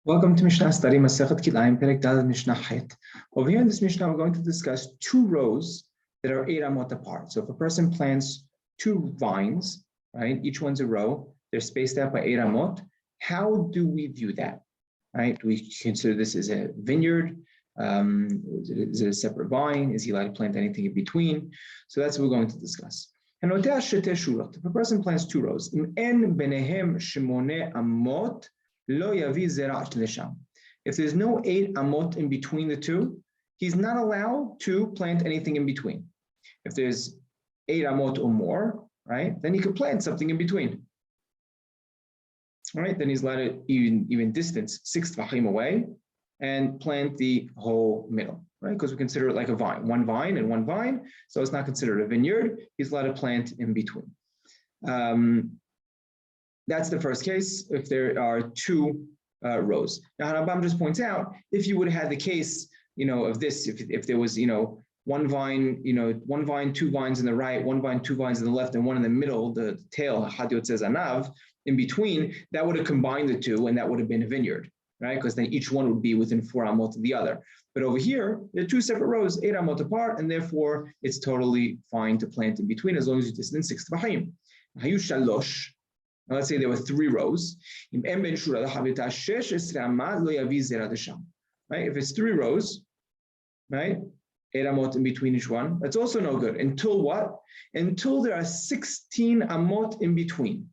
Welcome to Mishna study, Masechet Kilayim, Perek Daled Mishnah Het. Over here in this Mishnah, we're going to discuss two rows that are 8 amot apart. So if a person plants two vines, right, each one's a row, they're spaced out by 8 amot, how do we view that, right? Do we consider this as a vineyard? Is it a separate vine? Is he allowed to plant anything in between? So that's what we're going to discuss. And if a person plants two rows, if there's no 8 amot in between the two, he's not allowed to plant anything in between. If there's 8 amot or more, right, then he could plant something in between. All right, then he's allowed to even distance 6 tvachim away and plant the whole middle, right? Because we consider it like a vine, one vine and one vine, so it's not considered a vineyard. He's allowed to plant in between. That's the first case if there are two rows. Now, Rambam just points out, if you would have had the case, of this, if there was, one vine, two vines in the right, one vine, two vines in the left, and one in the middle, the tail, Hadiot says anav, in between, that would have combined the two, and that would have been a vineyard, right? Because then each one would be within 4 amot of the other. But over here, there are two separate rows, 8 amot apart, and therefore it's totally fine to plant in between as long as you distance 6 tvachim. Hayu shalosh. Now let's say there were 3 rows. Right? If it's 3 rows, right? 8 amot in between each one, that's also no good. Until what? Until there are 16 amot in between.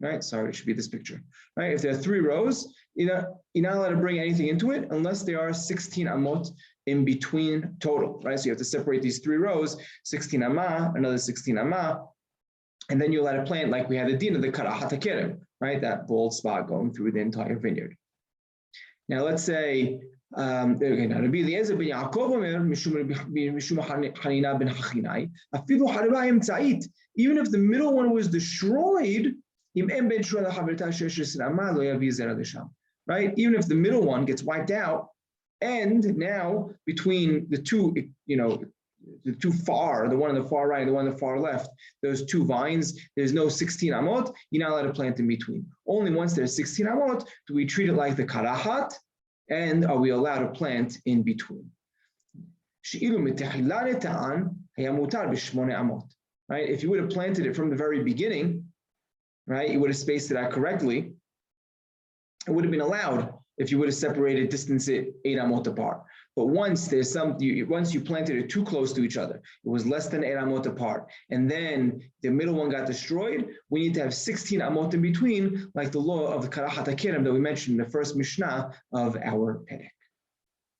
Right? Sorry, it should be this picture. Right? If there are 3 rows, you're not allowed to bring anything into it unless there are 16 amot in between total. Right? So you have to separate these 3 rows, 16 amah, another 16 amah. And then you let it plant like we had the din of the karahat hakerem, right? That bald spot going through the entire vineyard. Now let's say, even if the middle one was destroyed, right? Even if the middle one gets wiped out, and now between the two, the two far, the one on the far right and the one on the far left, those 2 vines, there's no 16 amot, you're not allowed to plant in between. Only once there's 16 amot do we treat it like the karahat, and are we allowed to plant in between. Right? If you would have planted it from the very beginning, right, you would have spaced it out correctly, it would have been allowed if you would have separated, distance it 8 amot apart. But once once you planted it too close to each other, it was less than 8 amot apart, and then the middle one got destroyed, we need to have 16 amot in between, like the law of the karahat hakerem that we mentioned in the first Mishnah of our Perek.